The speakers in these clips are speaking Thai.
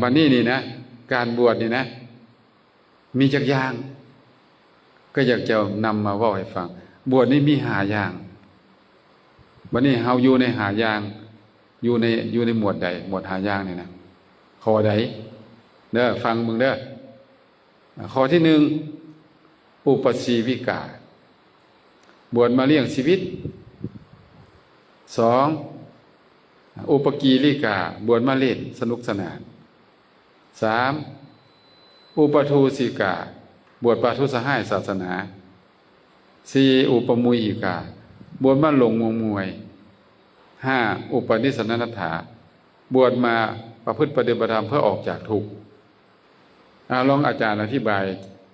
บัดนี้นี่นะการบวชนี่นะมีจักอย่างก็อยากจะนำมาเว้าให้ฟังบวชนี่มี5อย่างบัดนี้เฮาอยู่ใน5อย่างอยู่ในหมวดใดหมวด5อย่างนี่นะข้อใดเด้อฟังมึงเด้อข้อที่1อุปชีวิกาบวชมาเลี้ยงชีวิต2อุปกีริกาบวชมาเล่นสนุกสนาน3อุปทูสิกาบวชปาทุสหายศาสนา4อุปมุยิกาบวชมาหลงงมงวย5อุปนิสสนนัฏฐาบวชมาประพฤติปฏิบัติธรรมเพื่อออกจากทุกข์ลองอาจารย์อธิบาย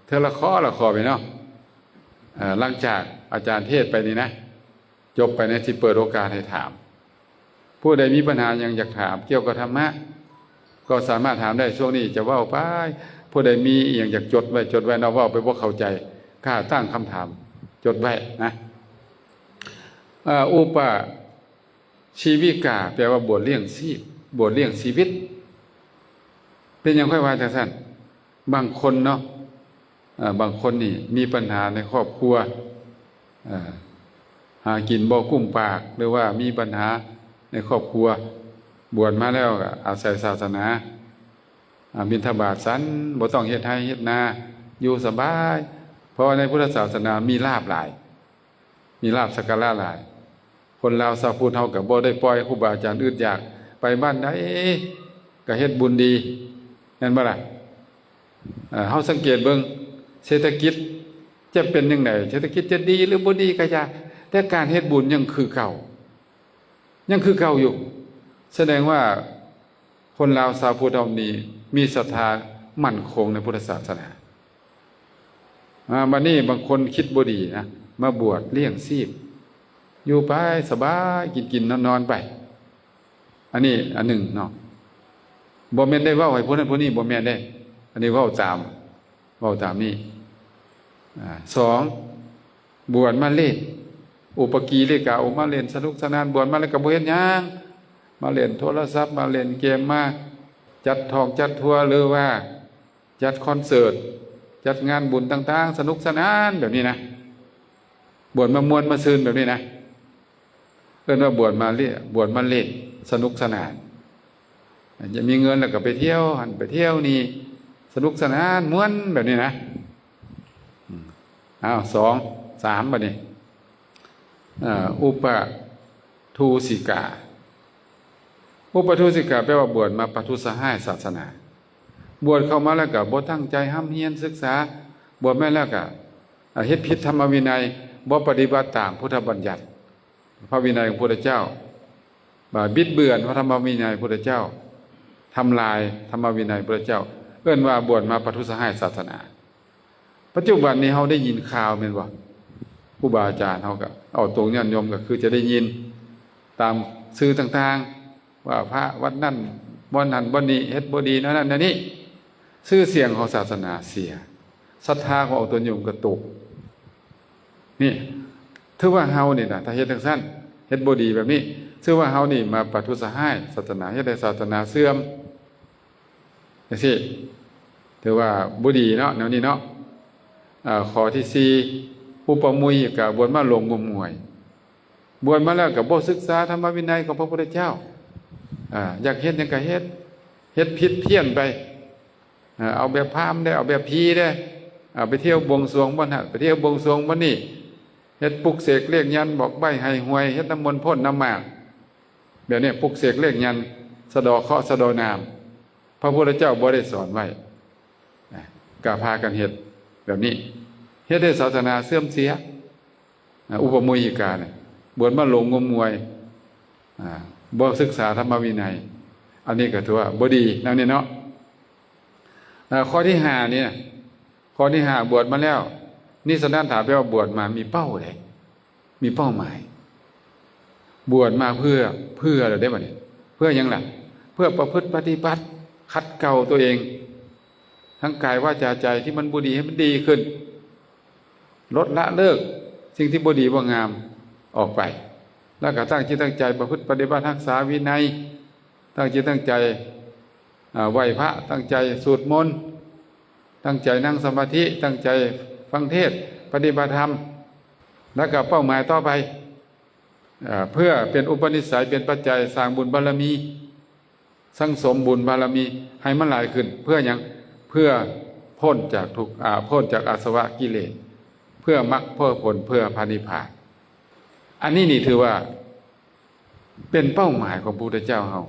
เธอละข้อไปเนาะหลังจากอาจารย์เทศไปนี่นะจบไปในที่เปิดโอกาสให้ถามผู้ใดมีปัญหายังอยากถามเกี่ยวกับธรรมะก็สามารถถามได้ช่วงนี้จะเว้าไปผู้ใดมีอย่างอยากจดไว้เราเว้าไปบ่เข้าใจข้าตั้งคำถามจดไว้นะอุปชีวิกาแปลว่าบวชเลี้ยงชีพบวชเลี้ยงชีวิตเป็นอย่างค่อยว่าจังซั่นบางคนเนาะบางคนนี่มีปัญหาในครอบครัวหากินบ่กุ้มปากหรือว่ามีปัญหาในครอบครัวบวชมาแล้วก็อาศัยศาสนาบิณฑบาตสันบ่ต้องเฮ็ดไร่เฮ็ดนาอยู่สบายเพราะในพุทธศาสนามีลาภหลายมีลาภสักการะหลายคนลาวชาวพุทธเฮาก็บ่ได้ปล่อยครูบาอาจารย์อื่นอยากไปบ้านใดก็เฮ็ดบุญดีแม่นบ่ล่ะเฮาสังเกตเบิ่งเศรษฐกิจจะเป็นจังไดเศรษฐกิจจะดีหรือบ่ดีก็อย่าแต่การเฮ็ดบุญยังคือเก่าอยู่แสดงว่าคนลาวชาวพุทธเรานี้มีศรัทธามั่นคงในพุทธศาสนาบัดนี้บางคนคิดบ่ดีนะมาบวชเลี้ยงชีพอยู่ไปสบายกินนอนไปอันนี้อันหนึ่งเนาะบ่แม่นได้เว้าให้ผู้นั้นผู้นี้บ่แม่นได้อันนี้เว้าตามนี้2บวชมาเล่นอุปกีริกามาเล่นสนุกสนานบวชมาแล้วก็บ่เฮ็ดหยังมาเล่นโทรศัพท์มาเล่นเกมมาจัดทองจัดทัวร์หรือว่าจัดคอนเสิร์ตจัดงานบุญต่างๆสนุกสนานแบบนี้นะบวชมามวนมาซืนแบบนี้นะเอิ้นว่าบวชมาเล่นสนุกสนานจะมีเงินแล้วก็ไปเที่ยวหันไปเที่ยวนี่สนุกสนานม่วนแบบนี้นะ2 3บัดนี้อุปทูสิกาแปลว่าบวชมาปทุสหายศาสนาบวชเข้ามาแล้วก็บ่ตั้งใจห้ำเฮียนศึกษาบวชแม่แล้วก็เฮ็ดผิดธรรมวินัยบ่ปฏิบัติตามพุทธบัญญัติพระวินัยของพระพุทธเจ้าบิดเบือนพระธรรมวินัยพระพุทธเจ้าทำลายธรรมวินัยพระพุทธเจ้าเอิ้นว่าบวชมาปทุสหายศาสนาปัจจุบันนี้เฮาได้ยินข่าวแม่นบ่ครูบาอาจารย์เฮาก็เอาตรงญาติโยมก็คือจะได้ยินตามสื่อต่างๆว่าพระวัดนั้นบ่นั้นบ่นี้เฮ็ดบ่ดีนั่นนี่ชื่อเสียงของศาสนาเสียศรัทธาของเอาตัวโยมก็ตกนี่ถือว่าเฮานี่นะถ้าเฮ็ดจังซั่นเฮ็ดบ่ดีแบบนี้ถือว่าเฮานี่มาปทุสหายศาสนาเฮ็ดให้ศาสนาเสื่อมจังซี่ถือว่าบ่ดีเนาะแนวนี้เนาะข้อที่4อุปมุยิกาบวชมาหลงงมงวยบวชมาแล้วก็บ่ศึกษาธรรมวินัยของพระพุทธเจ้าอยากเฮ็ดหยังก็เฮ็ดผิดเพี้ยนไปเอาแบบพราหมณ์ได้เอาแบบผีได้ไปเที่ยวบวงสรวงบ่นั่นไปเที่ยวบวงสรวงบ่นี่เฮ็ดปลุกเสกเรียกยันบอกใบ้ให้หวยเฮ็ดน้ำมนต์พ่นน้ำหมากแบบนี้ปลุกเสกเรียกยันสะดอเคราะห์สะดอนามพระพุทธเจ้าบ่ได้สอนไว้ก็พากันเฮ็ดแบบนี้เฮ็ดให้ศาสนาเสื่อมเสียอุปมุยิกาเนี่ยบวชมาหลงงมงวยบ่ศึกษาธรรมวินัยอันนี้ก็ถือว่าบ่ดีนั่นนี่เนาะข้อที่5เนี่ยข้อที่5บวชมาแล้วนี่สนันถามแปลว่าบวชมามีเป้าใดมีเป้าหมายบวชมาเพื่ออะไรได้บ่เนี่ยเพื่อหยังล่ะเพื่อประพฤติปฏิบัติขัดเกลาตัวเองทั้งกายวาจาใจที่มันบ่ดีให้มันดีขึ้นลดละเลิกสิ่งที่บ่ดีบ่งามออกไปแล้วก็ตั้งจิตตั้งใจประพฤติปฏิบัติรักษาวินัยตั้งจิตตั้งใจ ไหว้พระตั้งใจสวดมนต์ตั้งใจนั่งสมาธิตั้งใจฟังเทศน์ปฏิบัติธรรมแล้วก็เป้าหมายต่อไปเพื่อเป็นอุปนิสัยเป็นปัจจัยสร้างบุญบารมีสั่งสมบุญบารมีให้มันหลายขึ้นเพื่อหยังเพื่อพ้นจากทุกข์พ้นจากอาสวะกิเลสเพื่อมรรคเพื่อผลเพื่อพระนิพพานอันนี้นี่ถือว่าเป็นเป้าหมายของพระพุทธเจ้าเฮา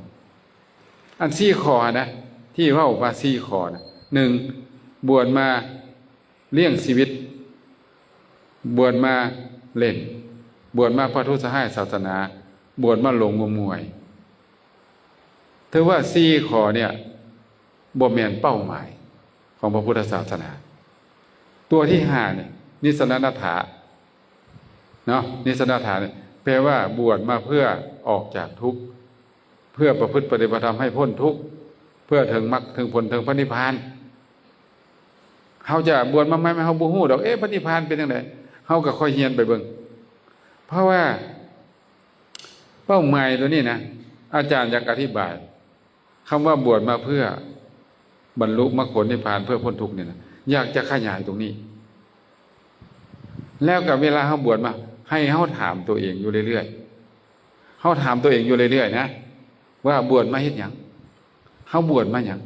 อัน4ข้อนะที่เว้ามา4ข้อนะ1บวชมาเลี้ยงชีวิตบวชมาเล่นบวชมาประทุษร้ายศาสนาบวชมาหลงงมงวยถือว่า4ข้อเนี่ยบ่แม่นเป้าหมายของพระพุทธศาสนาตัวที่5เนี่ยนิสรณัฏฐะเนาะนิสรณัฏฐะเนี่ยแปลว่าบวชมาเพื่อออกจากทุกข์เพื่อประพฤติปฏิบัติธรรมให้พ้นทุกข์เพื่อถึงมรรคถึงผลถึงพระนิพพานเฮาจะบวชมาไม่เฮาบ่ฮู้ดอกพระนิพพานเป็นจังได๋เฮาก็ค่อยเรียนไปเบิ่งเพราะว่าเป้าหมายตัวนี้นะอาจารย์อยากอธิบายคำว่าบวชมาเพื่อบรรลุมรรคผลนิพพานเพื่อพ้นทุกข์เนี่ยนะอยากจะขยายตรงนี้แล้วกับเวลาเฮาบวชมาให้เฮาถามตัวเองอยู่เรื่อยๆเฮาถามตัวเองอยู่เรื่อยๆนะว่าบวชมาเฮ็ดหยังเฮาบวชมาหยัง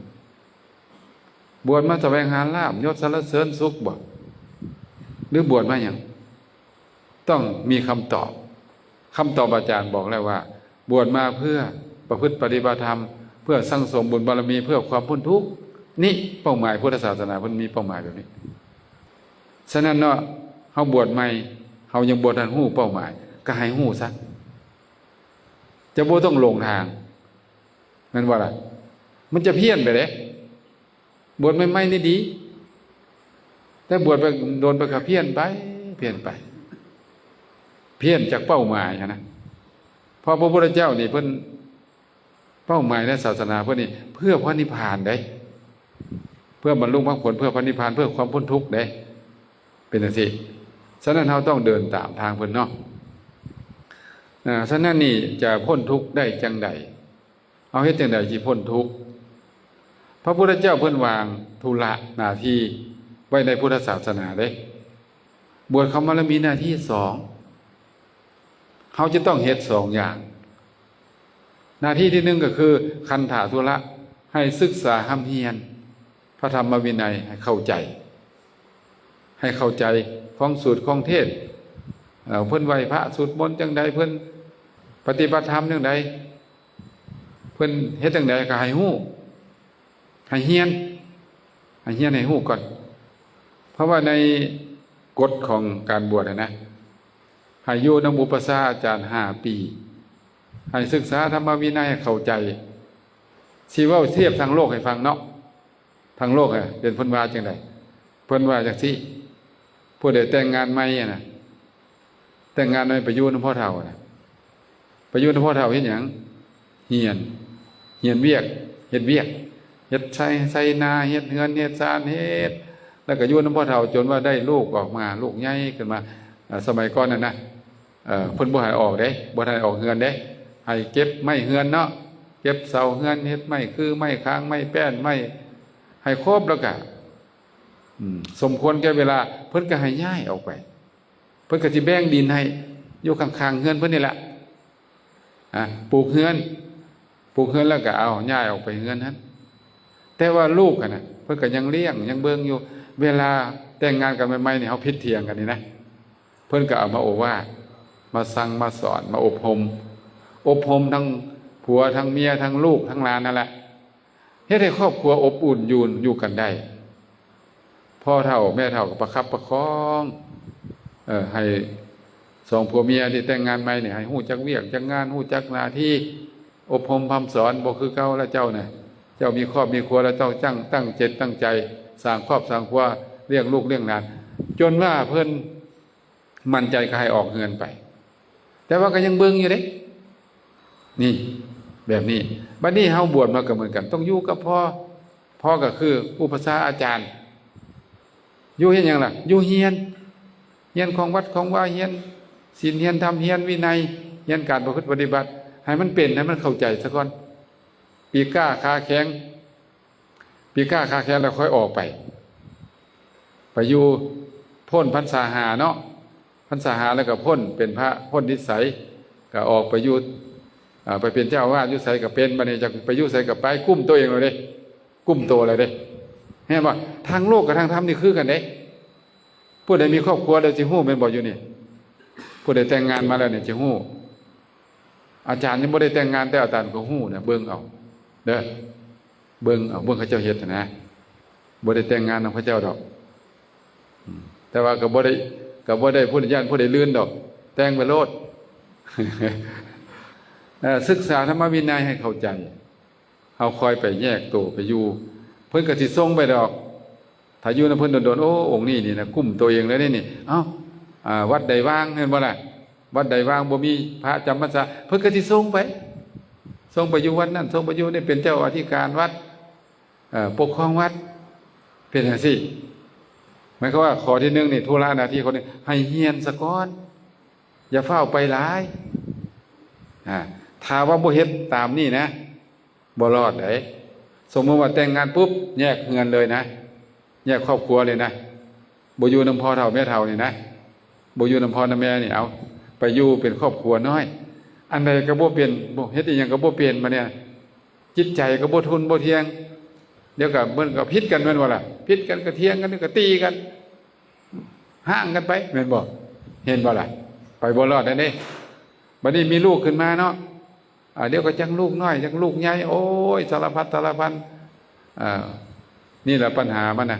บวชมาแสวงหาลาภยศสรรเสริญสุขบ่หรือบวชมาหยังต้องมีคำตอบอาจารย์บอกแล้วว่าบวชมาเพื่อประพฤติปฏิบัติธรรมเพื่อสั่งสมบุญบารมีเพื่อความพ้นทุกข์นี่เป้าหมายพุทธศาสนาเพิ่นมีเป้าหมายแบบนี้ฉะนั้นเนาะเฮาบวชใหม่เฮายังบ่ทันฮู้เป้าหมายก็ให้ฮู้ซะจะบ่ต้องหลงทางนั่นว่าล่ะมันจะเพี้ยนไปเด้บวชใหม่ๆนี่ดีแต่บวชไปโดนไปก็เพี้ยนไปเพี้ยนจากเป้าหมายนะเพราะพระพุทธเจ้านี่เพิ่นเป้าหมายในศาสนาเพิ่นนี่เพื่อพระนิพพานได้เพื่อบรรลุมรรคผลเพื่อพระนิพพานเพื่อความพ้นทุกข์ได้เป็นจังซี่ฉะนั้นเราต้องเดินตามทางเพิ่นเนาะฉะนั้นนี่จะพ้นทุกข์ได้จังใดเอาเฮ็ดจังใดสิพ้นทุกข์พระพุทธเจ้าเพิ่นวางธุระหน้าที่ไว้ในพุทธศาสนาเด้บวชเข้ามาแล้วมีหน้าที่2เขาจะต้องเฮ็ด2อย่างหน้าที่ที่1ก็คือคันถาธุระให้ศึกษาห้ำเฮียนพระธรรมวินัยให้เข้าใจของสูตรของเทศเพิ่นไหว้พระสวดมนต์จังใดเพิ่นปฏิบัติธรรมจังใดเพิ่นเฮ็ดจังใดก็ให้ฮู้ให้เฮียนให้ฮู้ก่อนเพราะว่าในกฎของการบวชนะให้อยู่นำอุปชฌาย์อาจารย์5ปีให้ศึกษาธรรมวินัยให้เข้าใจสิเว้าเทียบทางโลกให้ฟังเนาะทางโลกเป็นเพิ่นว่าจังได๋เพิ่นว่าจังซี่ผู้ใดแต่งงานใหม่น่ะแต่งงานใหม่ไปอยู่นำพ่อเฒ่าน่ะไปอยู่นำพ่อเฒ่าเฮ็ดหยังเฮียนเวียกเฮ็ดเวียกเฮ็ดใส่นาเฮ็ดเฮือนเฮ็ดศาลเฮ็ดแล้วก็อยู่นำพ่อเฒ่าจนว่าได้ลูกออกมาลูกใหญ่ขึ้นมาสมัยก่อนนั่นนะเพิ่นบ่ให้ออกเด้บ่ให้ออกเฮือนเด้ให้เก็บไม้เฮือนเนาะเก็บเสาเฮือนเฮ็ดไม้คือไม้ค้างไม้แป้นไม้ให้ครบแล้วก็สมควรแก่เวลาเพิ่นก็ให้ย้ายออกไปเพิ่นก็สิแบ่งดินให้อยู่ข้างๆเฮือนเพิ่นนี่แหละปลูกเฮือนแล้วก็เอาย้ายออกไปเฮือนนั้นแต่ว่าลูกน่ะเพิ่นก็ยังเลี้ยงยังเบิ่งอยู่เวลาแต่งงานกันใหม่ๆนี่เฮาผิดเถียงกันนี่นะเพิ่นก็เอามาโอวาทมาสั่งมาสอนมาอบรมทั้งผัวทั้งเมียทั้งลูกทั้งหลานนั่นแหละเฮ็ดให้ครอบครัวอบอุ่นอยู่กันได้พ่อเฒ่าแม่เฒ่าก็ประคับประคองให้2ผัวเมียที่แต่งงานใหม่นี่ให้ฮู้จักเวียกจักงานฮู้จักหน้าที่อบรมพร่ำสอนบ่คือเก่าแล้วเจ้าน่ะเจ้ามีครอบมีครัวแล้วเจ้าตั้งจิตตั้งใจสร้างครอบสร้างครัวเลี้ยงลูกเลี้ยงหลานจนว่าเพิ่นมั่นใจก็ให้ออกเงินไปแต่ว่าก็ยังเบิ่งอยู่เด้นี่แบบนี้บัดนี้เฮาบวชมาก็เหมือนกันต้องอยู่กับพ่อก็คืออุปชฌาย์อาจารย์อยู่เฮ็ดหยังล่ะอยู่เฮียนของวัดของว่าเฮียนศีลเฮียนธรรมเฮียนวินัยเฮียนการประพฤติปฏิบัติให้มันเป็นให้มันเข้าใจซะก่อนปีกล้าขาแข็ง ปีกล้าคาแค้นแล้วค่อยออกไปอยู่พ้นพรรษาหาเนาะพรรษาหาแล้วก็พ้นเป็นพระพ้นนิสัยก็ออกไปอยู่ไปเป็นเจ้าอาวาสอยู่ไสก็เป็นบัดนี้จะไปอยู่ไสก็ไปกุ้มตัวเองเลยเด้กุ้มตัวเลยเด้เห็นบ่ทางโลกกับทางธรรมนี่คือกันเด้ผู้ใดมีครอบครัวแล้วสิฮู้แม่นบ่อยู่นี่ผู้ใดแต่งงานมาแล้วเนี่ยสิฮู้อาจารย์ยังบ่ได้แต่งงานแต่อาจารย์ก็ฮู้เนี่ยเบิ่งเอาเด้อเบิ่งเอาเบิ่งเขาเจ้าเฮ็ดนะบ่ได้แต่งงานนำพระเจ้าดอกแต่ว่าก็บ่ได้ผู้ญาติผู้ใดลื่นดอกแต่งไปโลด ศึกษาธรรมวินัยให้เข้าใจเฮาคอยไปแยกตัวไปอยู่เพิ่นก็สิส่งไปดอกถ้าอยู่นำเพิ่นโดนๆโอ้องค์นี้นี่นะกุ้มตัวเองแล้วนี่เอ้าวัดใดว่างเห็นบ่ล่ะวัดใดว่างบ่มีพระจำพรรษาเพิ่นก็สิส่งไปอยู่วัดนั้นส่งไปอยู่ได้เป็นเจ้าอธิการวัดปกครองวัดเป็นจังซี่หมายความว่าข้อที่1นี่ธุระหน้าที่คนนี้ให้เฮียนซะก่อนอย่าเฝ้าไปหลายถ้าว่าบ่เฮ็ดตามนี่นะบ่รอดได้สมมติว่าแต่งงานปุ๊บแยกเฮือนเลยนะแยกครอบครัวเลยนะบ่อยู่นำพ่อเฒ่าแม่เฒ่านี่นะบ่อยู่นำพ่อนำแม่นี่เอาไปอยู่เป็นครอบครัวน้อยอันใดก็บ่เป็นบ่เฮ็ดอีหยังก็บ่เป็นมาเนี่ยจิตใจก็บ่ทุนบ่เที่ยงเดี๋ยวก็เบิ่นก็ผิดกันแม่นบ่ล่ะผิดกันก็เถียงกันก็ตีกันห่างกันไปแม่นบ่เห็นบ่ล่ะไปบ่รอดได้เด้บัดนี้มีลูกขึ้นมาเนาะเดี๋ยวก็จังลูกน้อยจังลูกใหญ่โอ้ยสารพัดนี่แหละปัญหามันน่ะ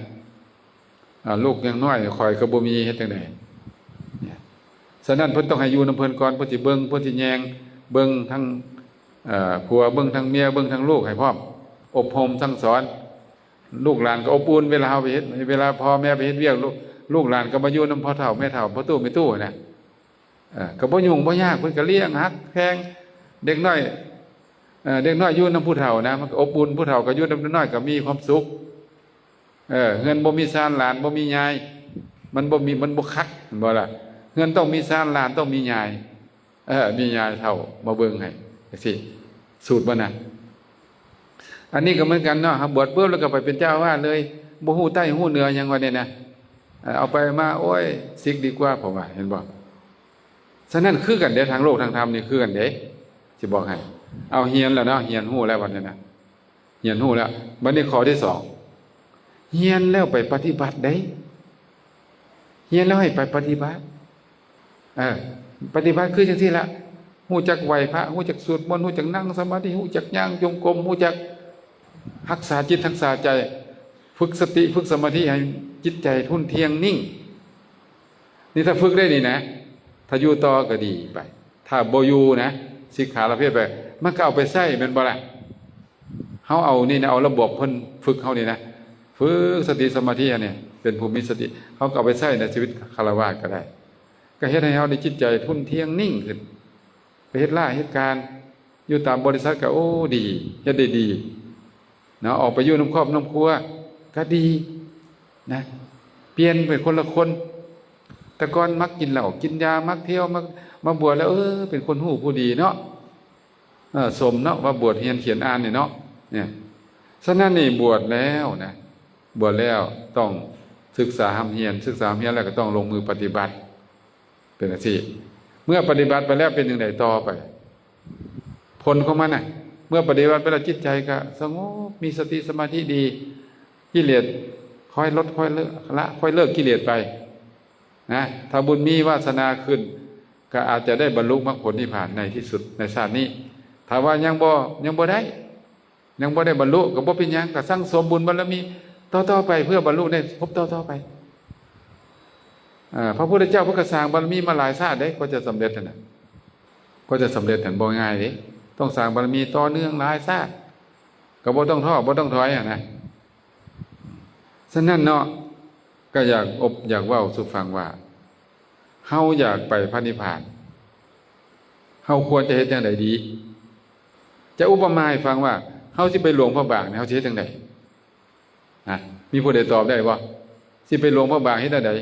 ลูกยังน้อยคอยก็บ่มีเฮ็ดจังได๋ฉะนั้นเพิ่นต้องให้อยู่นำเพิ่นก่อนเพิ่นสิเบิ่งเพิ่นสิแยงเบิ่งทั้งผัวเบิ่งทั้งเมียเบิ่งทั้งลูกให้พร้อมอบรมสั่งสอนลูกหลานก็อบอุ่นเวลาเฮาไปเฮ็ดเวลาพ่อแม่ไปเฮ็ดเวียกลูกหลานก็มาอยู่นำพ่อเฒ่าแม่เฒ่าพ่อตู้แม่ตู้น่ะก็บ่ยุ่งบ่ยากเพิ่นก็เลี้ยงฮักแพงเด็กน้อยอยู่นำผู้เฒ่านะมันก็อบอุ่นผู้เฒ่าก็อยู่นำน้อยก็มีความสุขเงินบ่มีซานหลานบ่มียายมันบ่คักบ่ล่ะเงินต้องมีซานหลานต้องมียายมียายเฒ่ามาเบิ่งให้จังซี่สูตรบ่น่ะอันนี้ก็เหมือนกันเนาะบวชปุ๊บแล้วก็ไปเป็นเจ้าอาวาสเลยบ่ฮู้ใต้ฮู้เหนือหยังว่าเนี่ยนะเอาไปมาโอ้ยซิกดีกว่าผมว่าเห็นบ่ฉะนั้นคือกันเด้ทางโลกทางธรรมนี่คือกันเด้สิบอกให้เอาเฮียนแล้วเนาะเฮียนฮู้แล้ววันนี้นะเฮียนฮู้แล้วบัดนี้ข้อที่2เฮียนแล้วไปปฏิบัติได้เฮียนแล้วให้ไปปฏิบัติปฏิบัติคือจังซี่ละฮู้จักไหว้พระฮู้จักสวดมนต์ฮู้จักนั่งสมาธิฮู้จักย่างจงกรมฮู้จักรักษาจิตรักษาใจฝึกสติฝึกสมาธิให้จิตใจทุ่นเที่ยงนิ่งนี่ถ้าฝึกได้นี่นะถ้าอยู่ต่อก็ดีไปถ้าบ่อยู่นะสิกขาประเภทไปมันก็เอาไปใช้แม่นบ่ล่ะเฮาเอานี่นะเอาระบบเพิ่นฝึกเฮานี่นะฝึกสติสมาธิอันนี้เป็นภูมิสติเฮาก็เอาไปใช้ในชีวิตฆราวาสก็ได้ก็เฮ็ดให้เฮาได้จิตใจทุ่นเที่ยงนิ่งขึ้นไปเฮ็ดเหตุการณ์อยู่ตามบริษัทก็โอ้ดีเฮ็ดได้ดีเนาะออกไปอยู่นำครอบนำครัวก็ดีนะเปลี่ยนเป็นคนละคนแต่ก่อนมักกินเหล้ากินยามักเที่ยวมาบวชแล้วเป็นคนหู้ผู้ดีเนาะสมเนาะว่าบวชเรียนเขียนอ่านนี่เนาะเนี่ยฉะนั้นนี่บวชแล้วนะบวชแล้วต้องศึกษาหำเรียนแล้วก็ต้องลงมือปฏิบัติเป็นจังซี่เมื่อปฏิบัติไปแล้วเป็นจังไดต่อไปผลของมันน่ะเมื่อปฏิบัติไปแล้วจิตใจก็สงบมีสติสมาธิดีกิเลสค่อยลดค่อยเลิกละค่อยเลิกกิเลสไปนะถ้าบุญมีวาสนาขึ้นก็อาจจะได้บรรลุมรรคผลนิพพานในที่สุดในชาตินี้ถ้าว่ายังบ่ได้บรรลุก็บ่เป็นหยังก็สร้างสมบุญบารมีต่อไปเพื่อบรรลุในภพต่อไปพระพุทธเจ้าเพิ่นก็สร้างบารมีมาหลายชาติได้ก็จะสำเร็จนั่นน่ะก็จะสำเร็จนั่นบ่ง่ายเด้ต้องสร้างบารมีต่อเนื่องหลายชาติก็บ่ต้องท้อบ่ต้องถอยนะฉะนั้นเนาะก็อยากเว้าสู่ฟังว่าเฮาอยากไปพระนิพพานเฮาควรจะเฮ็ดจังไดดีจะอุปมาให้ฟังว่าเฮาสิไปหลวงพระบางเนี่ยเฮาสิเฮ็ดจังไดมีผู้ใดตอบได้บ่สิไปหลวงพระบางเฮ็ดจังได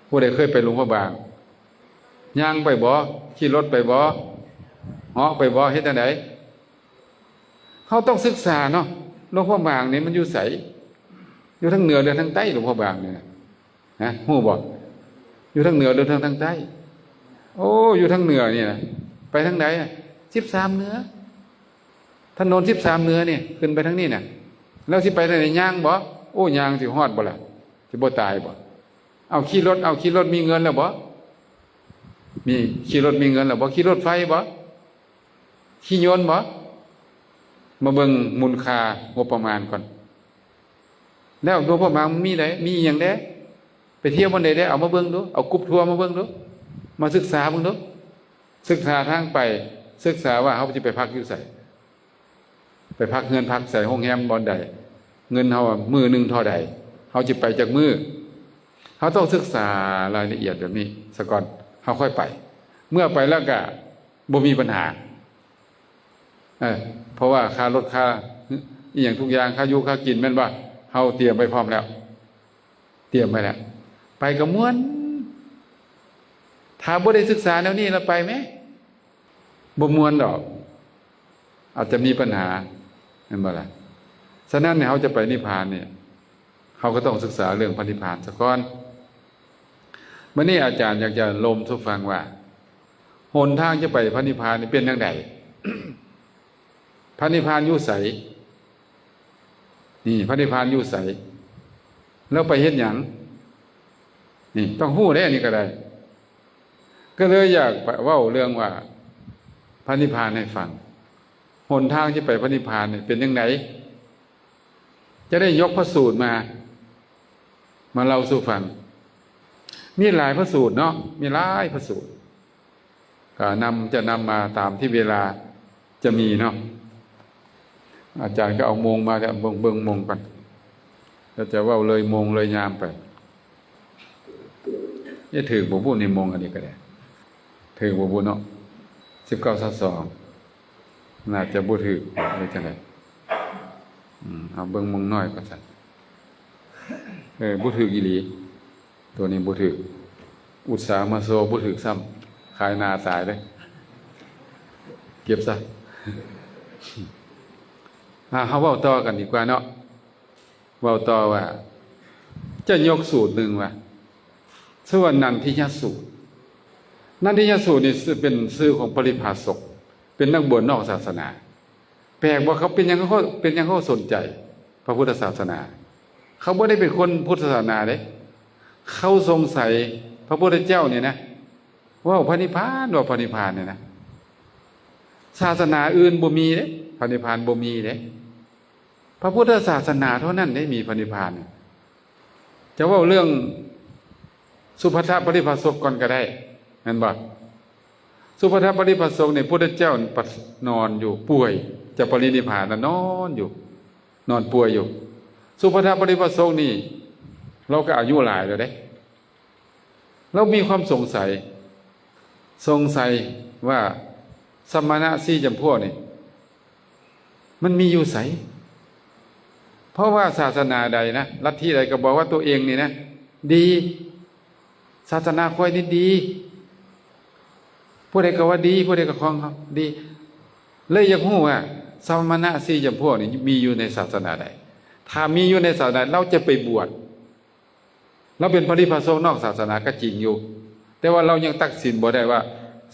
ผู้ใดเคยไปหลวงพระบางย่างไปบ่ขี่รถไปบ่เหาะไปบ่เฮ็ดจังไดเฮาต้องศึกษาเนาะ หลวงพ่อบางนี่มันอยู่ไสอยู่ทั้งเหนือหรือทั้งใต้หลวงพ่อบางเนี่ยฮะฮู้บ่อยู่ทั้งเหนือหรือทั้งใต้โอ้อยู่ทั้งเหนือนี่นะไปทางไหน13เหนือถนน13เหนือนี่ขึ้นไปทางนี้น่ะแล้วสิไปทางไหนย่างบ่โอ้ย่างสิฮอดบ่ล่ะสิบ่ตายบ่เอาขี่รถมีเงินแล้วบ่มีขี่รถมีเงินแล้วบ่ขี่รถไฟบ่ขี่ยนต์บ่มาเบิ่งมูลค่างบประมาณก่อนแล้วหลวงพ่อบางมีไดมีหยังแด้ไปเที่ยวบ่ได้เอามาเบิ่งดูเอากรุ๊ปทัวร์มาเบิ่งดูมาศึกษาเบิ่งดูศึกษาทางไปศึกษาว่าเฮาสิไปพักอยู่ไสไปพักเฮือนพักใส่โรงแรมบ่อนใดเงินเฮามื้อนึงเท่าใดเฮาสิไปจักมื้อเฮาต้องศึกษารายละเอียดแบบนี้ซะก่อนเฮาค่อยไปเมื่อไปแล้วก็บ่มีปัญหาเพราะว่าค่ารถค่าอีหยังทุกอย่างค่าอยู่ค่ากินแม่นบ่เฮาเตรียมไว้พร้อมแล้วเตรียมไว้แล้วไปก็ม่วนถ้าบ่ได้ศึกษาแนวนี้แล้วไปไหมบ่ม่วนดอกอาจจะมีปัญหาแม่นบ่ล่ะฉะนั้นเนี่ยเฮาจะไปนิพพานเนี่ยเฮาก็ต้องศึกษาเรื่องพระนิพพานซะก่อนวันนี้อาจารย์อยากจะลมสู่ฟังว่าหนทางจะไปพระนิพพานนี่เป็นจังได พระนิพพานอยู่ไสนี่พระนิพพานอยู่ไสแล้วไปเฮ็ดหยังนี่ต้องฮู้ได้อันนี้ก็ได้ก็เลยอยากเว้าเรื่องว่าพระนิพพานให้ฟังหนทางที่ไปพระนิพพานเนี่ยเป็นจังไดจะได้ยกพระสูตรมาเล่าสู่ฟังมีหลายพระสูตรเนาะมีหลายพระสูตรก็จะนำมาตามที่เวลาจะมีเนาะอาจารย์ก็เอาโมงมาแล้วเบิ่งโมงก่อนแล้วจะเว้าเลยโมงเลยยามไปนี่ถือบ่พูดในโมงอันนี้ก็ได้ถือบ่พูดเนาะ19:22น่าจะบ่ถือได้จังได๋เอาเบิ่งโมงน้อยก็ซั่นบ่ถืออีหลีตัวนี้บ่ถืออุตสาหมาโซบ่ถือซ้ำขายหน้าตายเลยเก็บซะเฮาเว้าต่อกันดีกว่าเนาะเว้าต่อว่าจะยกสูตรหนึ่งว่าชื่อว่านันทิยสูตรนันทิยสูตรนี่เป็นชื่อของปริภาสกเป็นนักบวชนอกศาสนาแปลกว่าเขาเป็นยังเขาสนใจพระพุทธศาสนาเขาบ่ได้เป็นคนพุทธศาสนาเด้เขาสงสัยพระพุทธเจ้าเนี่ยนะว่าพระนิพพานเนี่ยนะศาสนาอื่นบ่มีเด้พระนิพพานบ่มีเด้พระพุทธศาสนาเท่านั้นได้มีพระนิพพานจะว่าเรื่องสุภัททปริภาสกก่อนก็ได้นั่นบ่สุภัททปริภาสกเนี่ยพุทธเจ้านอนอยู่ป่วยจะปรินิพพานนอนอยู่นอนป่วยอยู่สุภัททปริภาสกนี่เราก็อายุหลายแล้วเด้เรามีความสงสัยว่าสมณะ4จำพวกนี่มันมีอยู่ไสเพราะว่าศาสนาใดนะลัทธิใดก็บอกว่าตัวเองนี่นะดีศาสนาค่อยนี่ดีผู้ใดก็ว่าดีผู้ใดก็ของเขาดีเลยอยากรู้ว่าสมณะ4จำพวกนี่มีอยู่ในศาสนาใดถ้ามีอยู่ในศาสนาเราจะไปบวชเราเป็นปริภาสกนอกศาสนาก็จริงอยู่แต่ว่าเรายังตัดสินบ่ได้ว่า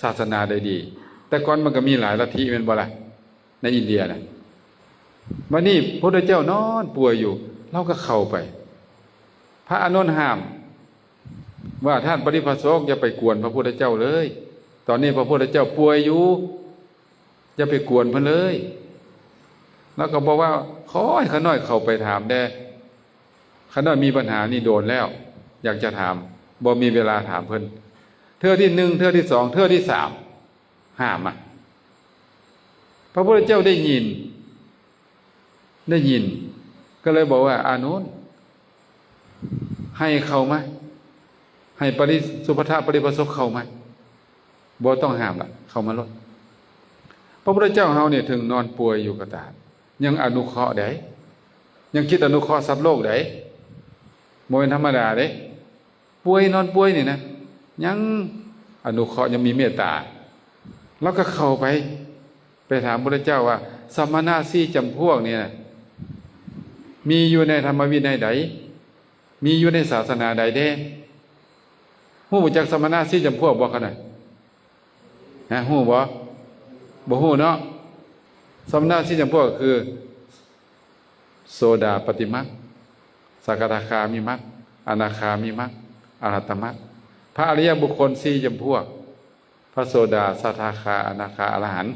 ศาสนาใดดีแต่ก่อนมันก็มีหลายลัทธิแม่นบ่ล่ะในอินเดียน่ะวันนี้พระพุทธเจ้านอนป่วยอยู่เราก็เข้าไปพระอานนท์ห้ามว่าท่านปริภาสกอย่าไปกวนพระพุทธเจ้าเลยตอนนี้พระพุทธเจ้าป่วยอยู่อย่าไปกวนเพิ่นเลยแล้วก็บอกว่าขอให้ข้าน้อยเข้าไปถามได้ข้าน้อยมีปัญหานี่โดนแล้วอยากจะถามบ่มีเวลาถามเพิ่นเทื่อที่1เทื่อที่2เทื่อที่3ห้ามพระพุทธเจ้าได้ยินก็เลยบอกว่าอานนท์ให้เข้ามาให้สุภัททปริภาสกเข้ามาบ่ต้องห้ามละเข้ามาลดพระพุทธเจ้าเฮาเนี่ยถึงนอนป่วยอยู่ก็ตามยังอนุเคราะห์ได้ยังคิดอนุเคราะห์สัตว์โลกได้บ่เป็นธรรมดาเด้นอนป่วยนี่นะยังอนุเคราะห์ยังมีเมตตาแล้วก็เข้าไปถามพระพุทธเจ้าว่าสมณะ4จำพวกเนี่ย มีอยู่ในธรรมวินัยใดมีอยู่ในศาสนาใดเด้ฮู้จักสมณะสี่จำพวกบ่คั่นน่ะฮะฮู้บ่ฮู้เนาะสมณะสี่จำพวกคือโสดาปฏิมรรคสกทาคามิมรรคอนาคามิมรรคอรหัตตมรรคพระอริยบุคคลสี่จำพวกพระโสดาสกทาคาอนาคาอรหันต์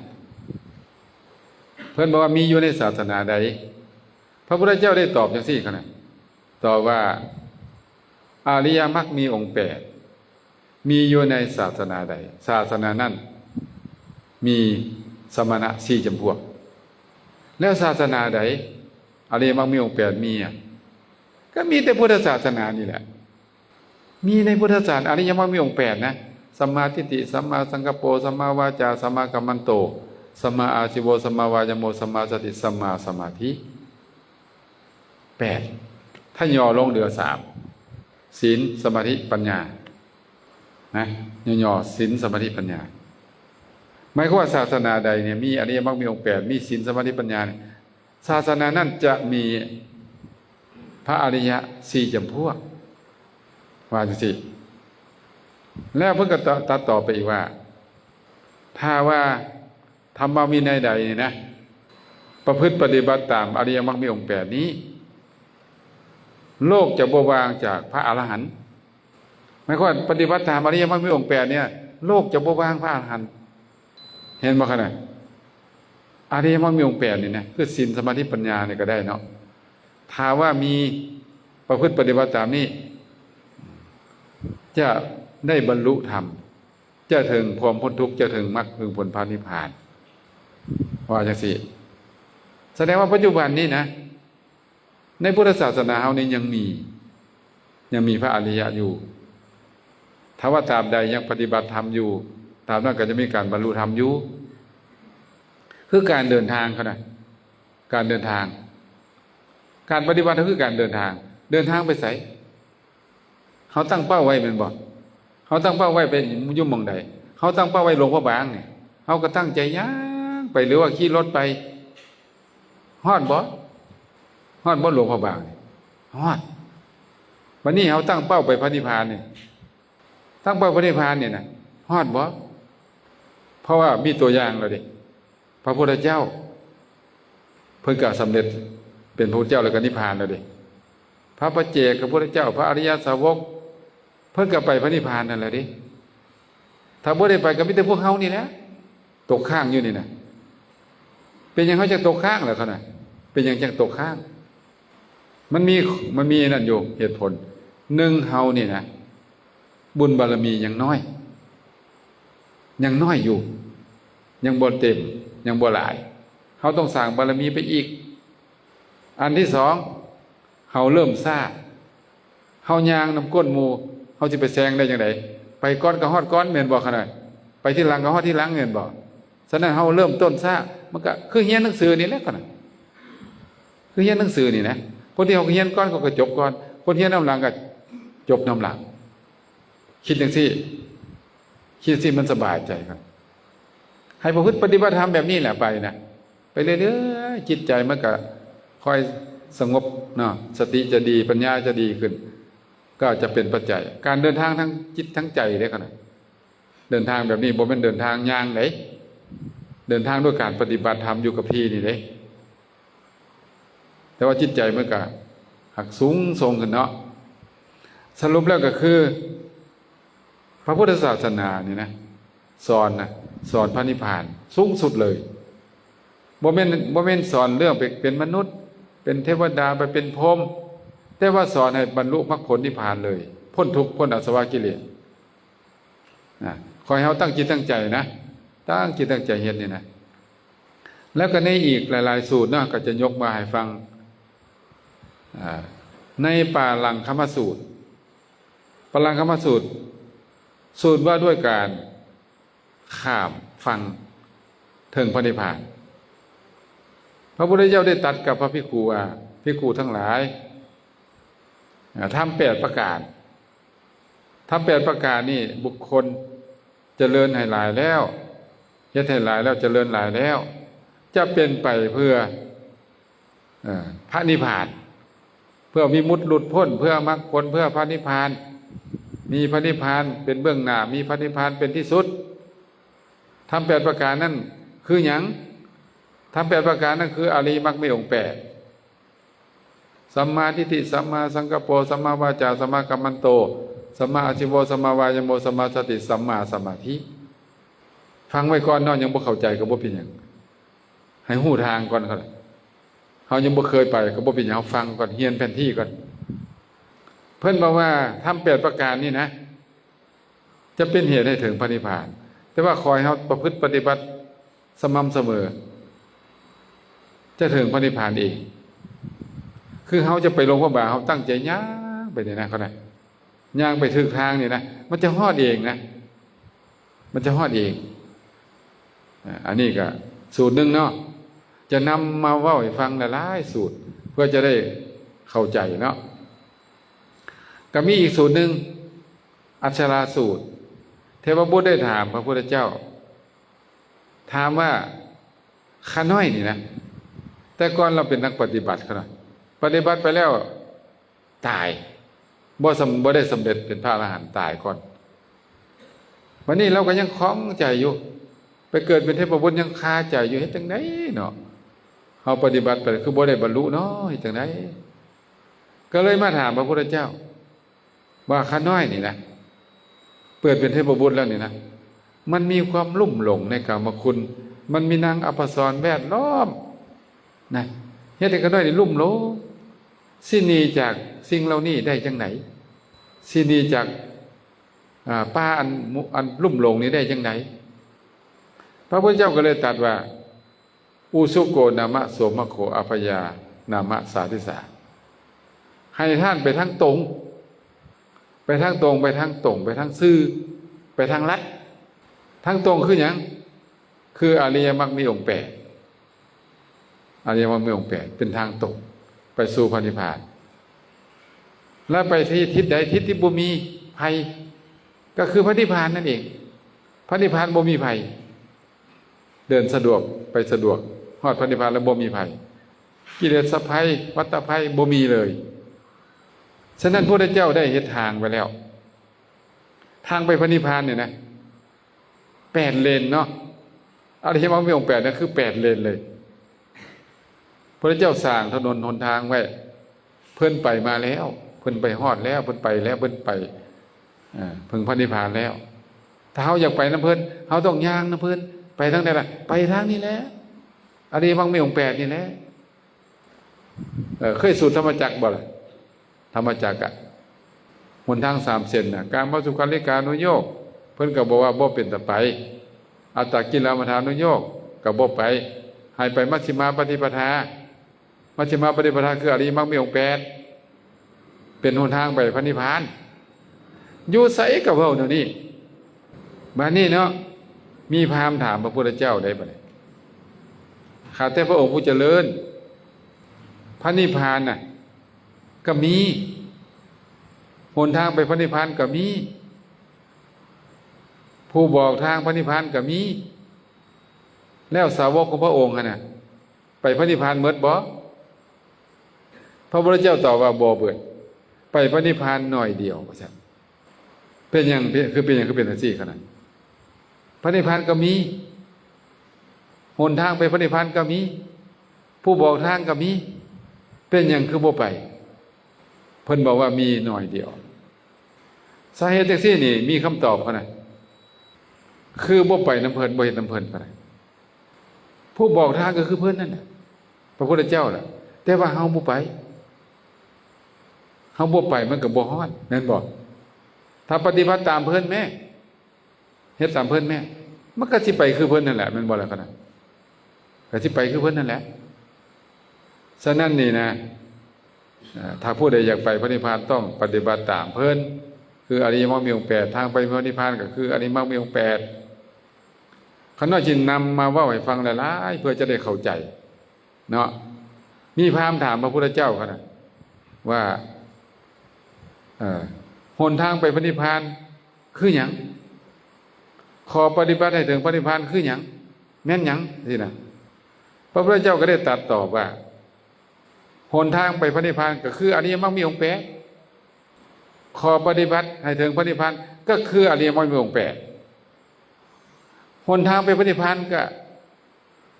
เพิ่นบอกว่ามีอยู่ในศาสนาใดพระพุทธเจ้าได้ตอบจังซี่คั่นน่ะตอบว่าอริยมรรคมีองค์8มีอยู่ในศาสนาใดศาสนานั้นมีสมณะสี่จำพวกแล้วศาสนาใดอริยมรรคมีองค์8มีก็มีแต่พุทธศาสนานี่แหละมีในพุทธศาสนาอริยมรรคมีองค์8นะสัมมาทิฏฐิสัมมาสังกัปโปสัมมาวาจาสัมมากัมมันโตสัมมาอาชีโวสัมมาวายโมสัมมาสติสัมมาสมาธิ8ถ้าย่อลงเหลือ3ศีลสมาธิปัญญานะย่อๆศีลสมาธิปัญญาหมายความว่าศาสนาใดเนี่ยมีอริยมรรคมีองค์8มีศีลสมาธิปัญญาเนี่ยศาสนานั้นจะมีพระอริยะสี่จำพวกว่าจังซี่แล้วเพิ่นก็ตัดต่อไปอีกว่าถ้าว่าธรรมวินัยใดนี่นะประพฤติปฏิบัติตามอริยมรรคมีองค์8นี้โลกจะบ่วางจากพระอรหันต์หมายความว่าปฏิบัติตามอริยมรรคมีองค์8เนี่ยโลกจะบ่วางพระอรหันต์เห็นบ่คั่นน่ะอริยมรรคมีองค์8นี่นะคือศีลสมาธิปัญญานี่ก็ได้เนาะถ้าว่ามีประพฤติปฏิบัติตามนี้จะได้บรรลุธรรมจะถึงความพ้นทุกข์จะถึงมรรคถึงผลพระนิพพานว่าจังซี่แสดงว่าปัจจุบันนี้นะในพุทธศาสนาเฮานี้ยังมีพระอริยะอยู่ถ้าว่าตราบใดยังปฏิบัติธรรมอยู่ตราบนั้นก็จะมีการบรรลุธรรมอยู่คือการเดินทางเขานะการเดินทางการปฏิบัติก็คือการเดินทางไปไสเขาตั้งเป้าไว้แม่นบ่เขาตั้งเป้าไว้ไปยุ่งหม่องใดเขาตั้งเป้าไว้หลวงพระบางนี่เขาก็ตั้งใจย่างไปหรือว่าขี่รถไปฮอดบ่หลวงพระบางนี่ฮอดวันนี้เขาตั้งเป้าไปพระนิพพานนี่ตั้งเป้าพระนิพพานนี่นะฮอดบ่เพราะว่ามีตัวอย่างแล้วดิพระพุทธเจ้าเพิ่นก็สำเร็จเป็นพระพุทธเจ้าแล้วก็นิพพานแล้วดิพระปัจเจกพระพุทธเจ้าพระอริยสาวกเพิ่นก็ไปพระนิพพานนั่นแหละดิถ้าบ่ได้ไปก็มีแต่พวกเฮานี่แหละตกข้างอยู่นี่นะเป็นหยังเขาจะตกข้างเหรอเขาน่ะเป็นหยังจังตกข้างมันมีนั่นอยู่เหตุผล1เฮานี่นะบุญบารมียังน้อยอยู่ยังบ่เต็มยังบ่หลายเฮาต้องสร้างบารมีไปอีกอันที่2เฮาเริ่มซ่าเฮาย่างน้ำก้นหมู่เฮาสิไปแซงได้จังได๋ไปก่อนก็ฮอดก่อนแม่นบ่คั่นน่ะไปที่หลังก็ฮอดที่หลังแม่นบ่ฉะนั้นเฮาเริ่มต้นซ่ามันก็คือเรียนหนังสือนี่แหละคั่นน่ะคือเรียนหนังสือนี่นะคนที่เขาเรียนก่อนเขาก็จบก่อนคนเรียนนำหลังก็จบนำหลังคิดจังซี่มันสบายใจครับให้ประพฤติปฏิบัติธรรมแบบนี้แหละไปนะไปเรื่อยๆจิตใจมันก็ค่อยสงบเนาะสติจะดีปัญญาจะดีขึ้นก็จะเป็นปัจจัยการเดินทางทั้งจิตทั้งใจได้ขนาดเดินทางแบบนี้บ่เป็นเดินทางย่างไหนเดินทางด้วยการปฏิบัติธรรมอยู่กับที่นี่เด้แต่ว่าจิตใจมันก็หักสูงส่งขึ้นเนาะสรุปแล้วก็คือพระพุทธศาสนานี่นะสอนพระนิพพานสูงสุดเลยบ่แม่นสอนเรื่องไปเป็นมนุษย์เป็นเทวดาไปเป็นพรหมแต่ว่าสอนให้บรรลุมรรคผลนิพพานเลยพ้นทุกข์พ้นอาสวะกิเลสขอให้เฮาตั้งจิตตั้งใจนะตั้งจิตตั้งใจเฮ็ดนี่นะแล้วก็ในอีกหลายๆสูตรนะก็จะยกมาให้ฟังในปาลังคมสูตรปาลังคมสูตรว่าด้วยการข้ามฟังถึงพระนิพพานพระพุทธเจ้าได้ตรัสกับพระภิกขุว่าภิกขุทั้งหลายทำ8ประการนี่บุคคลเจริญให้หลายแล้วเฮ็ดให้หลายแล้วเจริญหลายแล้วจะเป็นไปเพื่อพระนิพพาน เพื่อวิมุตติหลุดพ้นเพื่อมรรคผลเพื่อพระนิพพานมีพระนิพพานเป็นเบื้องหน้ามีพระนิพพานเป็นที่สุดทำ8ประการนั่นคือหยังทำ8ประการนั่นคืออริยมรรคมีองค์8สัมมาทิฏฐิสัมมาสังกัปโปสัมมาวาจาสัมมากัมมันโตสัมมาอาชีวะสัมมาวายโมสัมมาสติสัมมาสมาธิฟังไว้ก่อนเนาะยังบ่เข้าใจก็บ่เป็นหยังให้หู้ทางก่อนครับเฮายังบ่เคยไปก็บ่เป็นหยังฟังก่อนเรียนแผนที่ก่อนเพิ่นบอกว่าทำ8ประการนี่นะจะเป็นเหตุให้ถึงพระนิพพานแต่ว่าคอยเฮาประพฤติปฏิบัติสม่ำเสมอจะถึงพระนิพพานเองคือเฮาจะไปลงพระบาทเฮาตั้งใจย่างไปนี่นะเขาน่ะย่างไปถึงทางนี่นะมันจะฮอดเองนะมันจะฮอดเองอันนี้ก็สูตรหนึ่งเนาะจะนำมาเว้าให้ฟังหลายสูตรเพื่อจะได้เข้าใจเนาะก็มีอีกสูตรหนึ่งอัชราสูตรเทวบุตรได้ถามพระพุทธเจ้าถามว่าข้าน้อยนี่นะแต่ก่อนเราเป็นนักปฏิบัติเขานะปฏิบัติไปแล้วตายบ่ได้สำเร็จเป็นพระอรหันต์ตายก่อนวันนี้เราก็ยังคล้องใจอยู่ไปเกิดเป็นเทพบุตรยังคาใจอยู่เฮ็ดจังได๋เนาะเฮาปฏิบัติไปคือบ่ได้บรรลุเนาะเฮ็ดจังได๋ก็เลยมาถามพระพุทธเจ้าว่าข้าน้อยนี่นะเปิดเป็นเทพบุตรแล้วนี่นะมันมีความลุ่มหลงในกามคุณมันมีนางอปสรแวดล้อมนะเฮ็ดให้ข้าน้อยนี่ลุ่มหลงสิหนีจากสิ่งเหล่านี้ได้จังไหนสิหนีจากป้าอันลุ่มหลงนี้ได้จังไหนพระพุทธเจ้าก็เลยตรัสว่าอุสุโกนามะโสมะโขอภยานามะสาธิสาให้ท่านไปทางตรงไปทางตรงไปทางตรงไปทางซื่อไปทางลัดทางตรงคือหยังคืออริยมรรคมีองค์8อริยมรรคมีองค์8เป็นทางตรงไปสู่พระนิพพานแล้วไปที่ทิศใดทิศที่บ่มีภัยก็คือพระนิพพานนั่นเองพระนิพพานบ่มีภัยเดินสะดวกไปสะดวกฮอดพระนิพพานแล้วบ่มีภัยกิเลสภัยวัฏภัยบ่มีเลยฉะนั้นพระพุทธเจ้าได้เฮ็ดทางไปแล้วทางไปพระนิพพานเนี่ยนะ8เลนเนาะอริยมรรคมีองค์8นั่นคือ8เลนเลยพระเจ้าสร้างถนนหนทางไว้เพิ่นไปมาแล้วเพิ่นไปฮอดแล้วเพิ่นไปแล้วเพิ่นไปถึงพระนิพพานแล้วถ้าเฮาอยากไปนำเพิ่นเฮาต้องย่างนำเพิ่นไปทางใดล่ะไปทางนี้แหละอริยมรรคมีองค์8นี่แหละเคยสูตรธรรมจักรบ่ล่ะธรรมจักรอะหนทาง3เส้นน่ะการมาสุขันธิกานุโยคเพิ่นก็บอกว่าบ่เป็นตะไปอัตตกิลมัฏฐานุโยคก็บ่ไปให้ไปมัชฌิมาปฏิปทามัชฌิมาปฏิปทาคืออริยมรรคมีองค์8เป็นหนทางไปพระนิพพานอยู่ไสก็เว้าแนวนี้บัดนี้เนาะมีพราหมณ์ถามพระพุทธเจ้าได้บ่ได้ข้าแต่พระองค์ผู้เจริญพระนิพพานน่ะก็มีหนทางไปพระนิพพานก็มีผู้บอกทางพระนิพพานก็มีแล้วสาวกของพระองค์น่ะไปพระนิพพานหมดบ่พระพุทธเจ้าตอบว่าบ่เบิดไปพระนิพพานหน่อยเดียวว่าซั่นเป็นหยังคือเป็นจังซี่ขนาดพระนิพพานก็มีหนทางไปพระนิพพานก็มีผู้บอกทางก็มีเป็นหยังคือบ่ไปเพิ่นบอกว่ามีหน่อยเดียวสาเหตุจังซี่นี่มีคำตอบขนาดคือบ่ไปนำเพิ่นบ่เฮ็ดนำเพิ่นปานใดผู้บอกทางก็คือเพิ่นนั่นน่ะพระพุทธเจ้าล่ะแต่ว่าเฮาบ่ไปเฮาบ่ไปมันก็บ่ฮอดแม่นบ่ถ้าปฏิบัติตามเพิ่นแม่เฮ็ดตามเพิ่นแม่มันก็สิไปคือเพิ่นนั่นแหละแม่นบ่ล่ะคั่นน่ะก็สิไปคือเพิ่นนั่นแหละฉะนั้นนี่นะถ้าผู้ใดอยากไปพระนิพพานต้องปฏิบัติตามเพิ่นคืออริยมรรคมีองค์8ทางไปพระนิพพานก็คืออริยมรรคมีองค์8คันว่าสินำมาเว้าให้ฟังหลายๆเพื่อจะได้เข้าใจเนาะมีพราหมณ์ถามพระพุทธเจ้าคั่นน่ะว่าหนทางไปพระนิพพานคือหยังขอปฏิบัติให้ถึงพระนิพพานคือหยังแม่นหยังสินะพระพุทธเจ้าก็ได้ตรัสตอบว่าห หนทางไปพระนิพพานก็คืออริยมรรคมีองค์แปดขอปฏิบัติให้ถึงพระนิพพานก็คืออริยมรรคมีองค์แปดหนทางไปพระนิพพานก็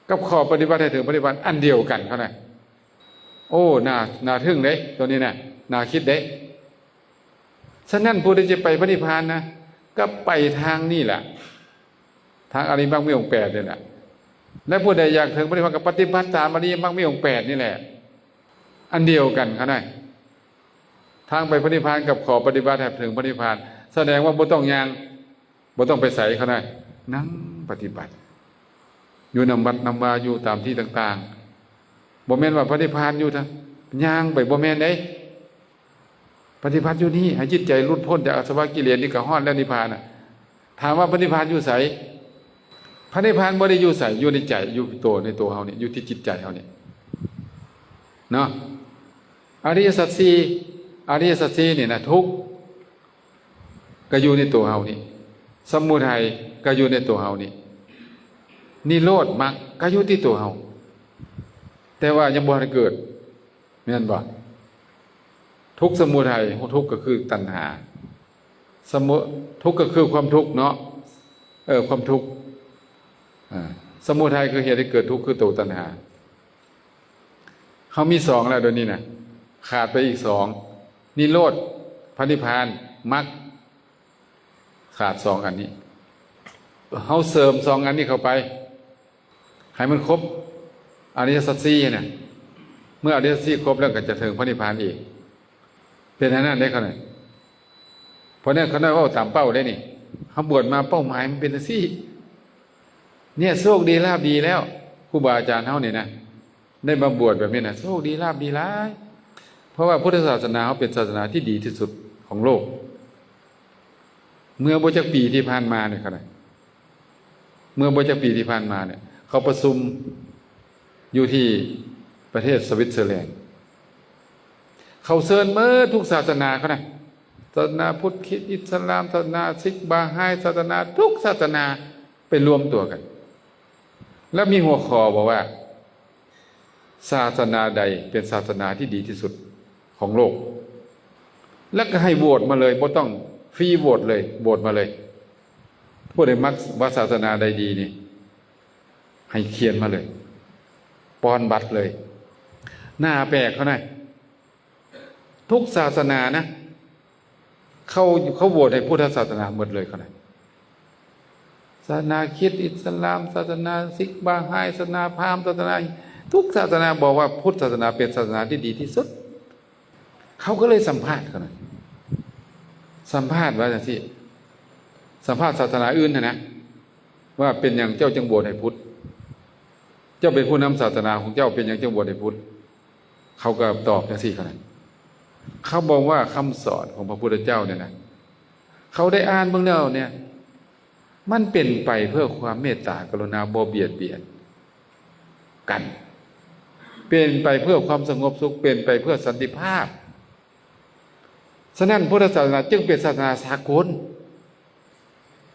กับขอปฏิบัติให้ถึงพระนิพพานอันเดียวกันเขานะโอ้น่าทึ่งเด้ตัวนี้นะน่าคิดเด้ฉะนั้นผู้ที่จะไปพระนิพพานนะก็ไปทางนี่แหละทางอริยมรรคมีองค์แปดเนี่ยแหละและผู้ใดอยากถึงพระนิพพานก็ปฏิบัติตามอริยมรรคมีองค์แปดนี่แหละอันเดียวกันเขาได้ทางไปพระนิพพานกับขอปฏิบัติให้ถึงพระนิพพานแสดงว่าบ่ต้องยางบ่ต้องไปใส่เขาได้นั่งปฏิบัติอยู่นำวัดนำวาอยู่ตามที่ต่างๆบ่แม่นว่าพระนิพพานอยู่ทางย่างไปบ่แม่นเด้ปฏิบัติอยู่นี่ให้จิตใจหลุดพ้นจากอาสวะกิเลสนี่ก็ฮอดแล้วนิพพานน่ะถามว่าพระนิพพานอยู่ไสพระนิพพานบ่ได้อยู่ไสอยู่ในใจอยู่ในตัวเฮานี่อยู่ที่จิตใจเฮานี่เนาะอริยสัจสี่อริยสัจสี่นี่นะทุกข์ก็อยู่ในตัวเฮานี่สมุทัยก็อยู่ในตัวเฮานี่นิโรธมรรคก็อยู่ที่ตัวเฮาแต่ว่ายังบ่ได้เกิดแม่นบ่ทุกข์สมุทัยทุกข์ก็คือตัณหาทุกข์ก็คือความทุกข์เนาะความทุกข์สมุทัยคือเหตุให้เกิดทุกข์คือตัวตัณหาเขามีสองแล้วเดี๋ยวนี้นะขาดไปอีกสองนิโรธพระนิพพานมรรคขาดสองอันนี้เขาเสริมสองอันนี้เข้าไปให้มันครบอริยสัจสี่เนี่ยเมื่ออริยสัจสี่ครบแล้วก็จะถึงพระนิพพานอีกเป็นอันนั้นได้ขนาดเพราะนั้นเขาได้ว่าตามเป้าได้นี่เขาบวชมาเป้าหมายมันเป็นสี่เนี่ยโชคดีลาภดีแล้วครูบาอาจารย์เขาเนี่ยนะได้มาบวชแบบนี้นะโชคดีลาภดีหลายเพราะว่าพุทธศาสนาเขาเป็นศาสนาที่ดีที่สุดของโลกเมื่อบ่จักปีที่ผ่านมาเนี่ยครับเมื่อบ่จักปีที่ผ่านมาเนี่ยเขาประชุมอยู่ที่ประเทศสวิตเซอร์แลนด์เขาเชิญเมื่อทุกศาสนาเขานะศาสนาพุทธคริสต์อิสลามศาสนาซิกบาฮายศาสนาทุกศาสนาไปรวมตัวกันแล้วมีหัวข้อบอกว่าศาสนาใดเป็นศาสนาที่ดีที่สุดของโลกแล้วก็ให้โหวตมาเลยบ่ต้องฟรีโหวตเลยโหวตมาเลยผู้ใดมักว่าศาสนาใดดีนี่ให้เขียนมาเลยปอนบัตรเลยหน้าแปลกเขาหน่อยทุกศาสนานะเขาโหวตให้พุทธศาสนาหมดเลยเขาหน่อยศาสนาคริสต์อิสลามศาสนาซิกบาฮายศาสนาพราหมณ์ศาสนาทุกศาสนาบอกว่าพุทธศาสนาเป็นศาสนาที่ดีที่สุดเขาก็เลยสัมภาษณ์เขาหน่อยสัมภาษณ์ว่าอย่างที่สัมภาษณ์ศาสนาอื่นนะว่าเป็นอย่างเจ้าจังโหวตให้พุทธเจ้าเป็นผู้นำศาสนาของเจ้าเป็นอย่างจังโหวตให้พุทธเขาก็ตอบอย่างที่เขาหน่อยเขาบอกว่าคำสอนของพระพุทธเจ้าเนี่ยนะเขาได้อ่านเบื้องแล้วเนี่ยมันเป็นไปเพื่อความเมตตากรุณาบ่เบียดเบียนกันเป็นไปเพื่อความสงบสุขเป็นไปเพื่อสันติภาพฉะนั้นพุทธศาสนาจึงเป็นศาสนาสากล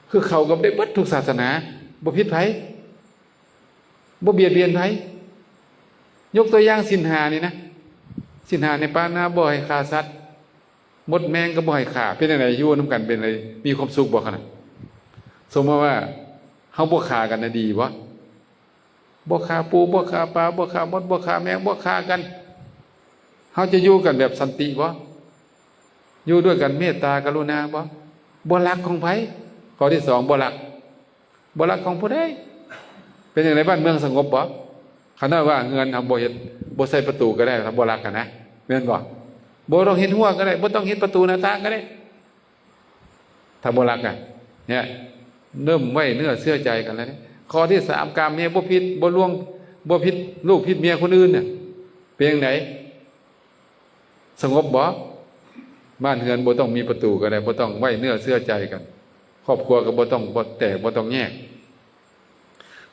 คือเขากับได้เบิดทุกศาสนาบ่ผิดไผบ่เบียดเบียนไผยกตัวอย่างศีลห้านี่นะศีลห้าในปานาบ่ให้ฆ่าสัตว์มดแมงก็บ่ให้ฆ่าเป็นจังไดอยู่นำกันเป็นอะไรมีความสุขบ่คั่นน่ะสมมติว่าเฮาบ่ฆ่ากันน่ะดีบ่บ่ฆ่าปูบ่ฆ่าปลาบ่ฆ่ามดบ่ฆ่าแมงบ่ฆ่ากันเฮาจะอยู่กันแบบสันติบ่อยู่ด้วยกันเมตตากรุณาบ่รักของไผข้อที่สองบ่รักของผู้ใดเป็นอย่างไรบ้านเมืองสงบบ่ขนาดว่าเงินทำบ่เฮ็ดบ่ใส่ประตูก็ได้ถ้าบ่รักกันนะแม่นบ่ต้องเฮ็ดหัวก็ได้บ่ต้องเฮ็ดประตูหน้าต่างก็ได้ถ้าบ่รักกันเนี่ยเริ่มไว้เนื้อเชื่อใจกันแล้วเนี่ยข้อที่สามกามเมียบ่ผิดบ่ล่วงบ่ผิดลูกผิดเมียคนอื่นเนี่ยเป็นจังไดสงบบ่บ้านเฮือนบ่ต้องมีประตูก็ได้บ่ต้องไว้เนื้อเชื่อใจกันครอบครัวก็บ่ต้องบ่แตกบ่ต้องแยก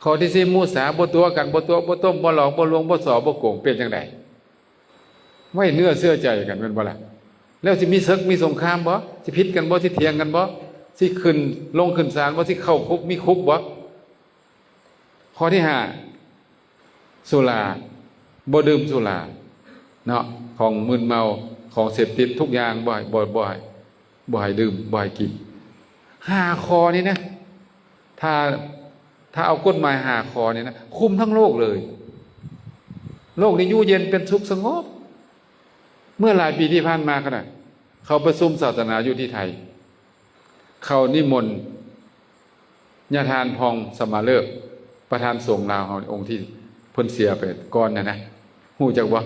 ข้อที่สี่มุสาบ่ตัวกันบ่ตัวบ่ต้มบ่หลอกบ่ลวงบ่สอบ่โกงเป็นจังไดไว้เนื้อเชื่อใจกันแม่นบ่ล่ะแล้วสิมีศึกมีสงครามบ่สิผิดกันบ่สิเถียงกันบ่สิขึ้นลงขึ้นศาลบ่สิเข้าคุกมีคุกบ่ข้อที่ห้าสุราบ่ดื่มสุรา เนาะของมึนเมาของเสพติดทุกอย่างบ่อยดื่มบ่อยกิน5 ข้อนี้นะถ้าเอากฎหมาย5 ข้อนี้นะคุมทั้งโลกเลยโลกนี้อยู่เย็นเป็นสุขสงบเมื่อหลายปีที่ผ่านมาขนาดเขาประชุมศาสนาอยู่ที่ไทยเขานิมนต์ญาทานพองสมาเลิกประธานสงฆ์ลาวเฮาองค์ที่เพิ่นเสียไปก่อนนะฮู้จักบ่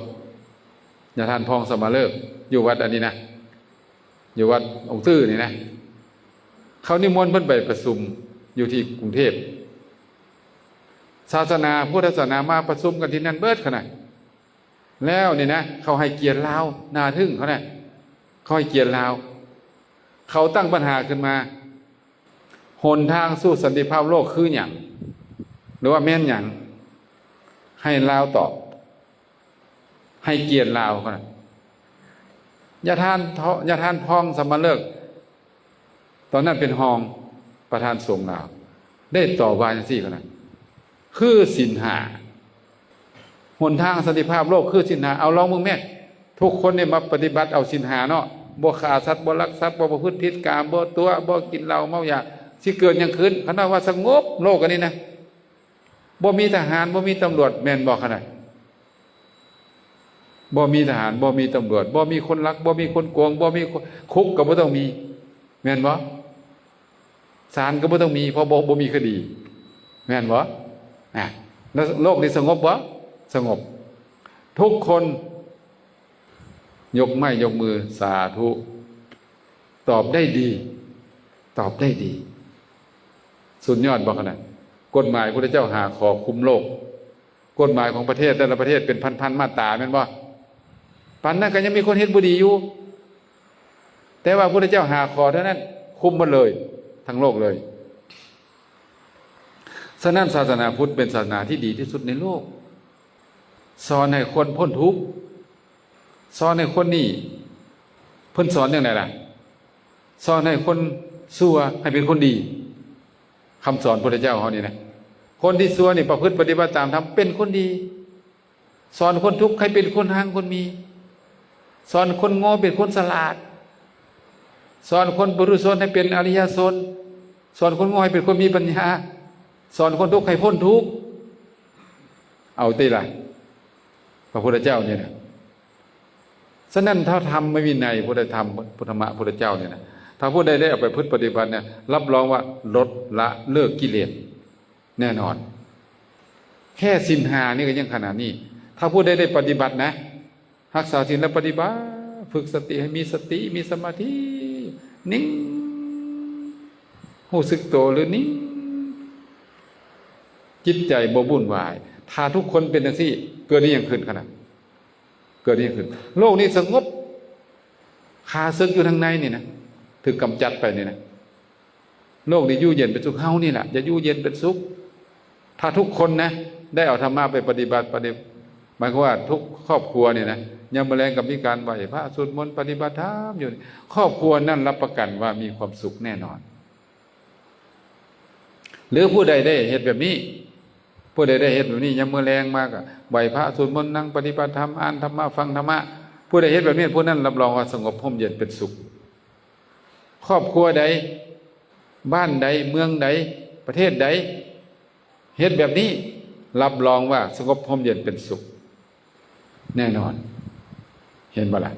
ญาทานพองสมาเลิกอยู่วัดอันนี้นะอยู่วัดองค์ตื้อนี่นะเขานิมนต์เพิ่นไปประชุมอยู่ที่กรุงเทพศาสนาพุทธศาสนามาประชุมกันที่นั่นเบิดขนาดแล้วนี่นะเขาให้เกียรติลาวน่าทึ่งเขาเนี่ยเขาให้เกียรติลาวเขาตั้งปัญหาขึ้นมาหนทางสู่สันติภาพโลกคือหยังหรือว่าแม่นหยังให้ลาวตอบให้เกียรติลาวเขาน่ะญาทานพองสมฤกษ์ตอนนั้นเป็นรองประธานสงฆ์ลาวได้ตอบว่าจังซี่เขาน่ะคือศีล5หนทางสันติภาพโลกคือศีล5เอาลองมึงแม่ทุกคนเนี่ยมาปฏิบัติเอาศีล5เนาะบ่ฆ่าสัตว์บ่ลักทรัพย์บ่ประพฤติผิดกามบ่ตัวบ่กินเหล้าเมายาสิเกิดหยังขึ้นขนาดว่าสงบโลกอันนี้นะบ่มีทหารบ่มีตำรวจแม่นบ่ขนาดบ่มีทหารบ่มีตำรวจบ่มีคนลักบ่มีคนโกงบ่มีคุกก็บ่ต้องมีแม่นบ่ศาลก็บ่ต้องมีเพราะบ่มีคดีแม่นบ่แล้วโลกนี้สงบบ่สงบทุกคนยกไม้ยกมือสาธุตอบได้ดีตอบได้ดีสุดยอดบอกขนาดกฎหมายพระเจ้าหาขอคุมโลกกฎหมายของประเทศแต่ละประเทศเป็นพันๆมาตราแม่นบ่ปันนั้นก็ยังมีคนเฮ็ดบ่ดีอยู่แต่ว่าพระเจ้าหาขอเท่านั้นคุมหมดเลยทั้งโลกเลยฉะนั้นศาสนาพุทธเป็นศาสนาที่ดีที่สุดในโลกสอนให้คนพ้นทุกข์สอนให้คนนี่เพิ่นสอนอย่างไรล่ะสอนให้คนชั่วให้เป็นคนดีคำสอนพระเจ้าเขานี่นะคนที่ชั่วนี่ประพฤติปฏิบัติตามธรรมเป็นคนดีสอนคนทุกข์ให้เป็นคนห่างคนมีสอนคนโง่เป็นคนฉลาดสอนคนบุรุษชนให้เป็นอริยชนสอนคนโง่ให้เป็นคนมีปัญญาสอนคนทุกข์ให้พ้นทุกข์เอาติล่ะพระพุทธเจ้าเนี่ยนะฉะนั้นถ้าทำไม่มีในพุทธธรรมพุทธมะพุทธเจ้าเนี่ยนะถ้าผู้ใดได้เอาไปพฤติปฏิบัติเนี่ยรับรองว่าลดละเลิกกิเลสแน่นอนแค่ศีล5นี่ก็ยังขนาดนี้ถ้าผู้ใดได้ปฏิบัตินะรักษาศีลและปฏิบัติฝึกสติให้มีสติมีสมาธินิ่งรู้สึกตัวหรือนิ่งจิตใจบ่วุ่นวายถ้าทุกคนเป็นจังซี่เกิดนี้ยังขึ้นขนาดเกิดนี้ขึ้นโลกนี้สงบขาศึกอยู่ทางในนี่นะถึงกำจัดไปนี่นะโลกนี้อยู่เย็นเป็นสุขเฮานี่แหละจะอยู่เย็นเป็นสุขถ้าทุกคนนะได้เอาธรรมะไปปฏิบัติหมายความว่าทุกครอบครัวเนี่ยนะยังมาแรงกับมีการไหว้พระสวดมนต์ปฏิบัติธรรมอยู่ครอบครัวนั่นรับประกันว่ามีความสุขแน่นอนหรือผู้ใดได้เห็นแบบนี้ผู้ใดได้เห็นแบบนี้ยังมาแรงมากไหว้พระสวดมนต์นั่งปฏิบัติธรรมอ่านธรรมะฟังธรรมะผู้ใดเห็นแบบนี้ผู้นั้นรับรองว่าสงบร่มเย็นเป็นสุขครอบครัวใดบ้านใดเมืองใดประเทศใดเฮ็ดแบบนี้รับรองว่าสงบร่มเย็นเป็นสุขแน่นอนเห็นบ่ล่ะ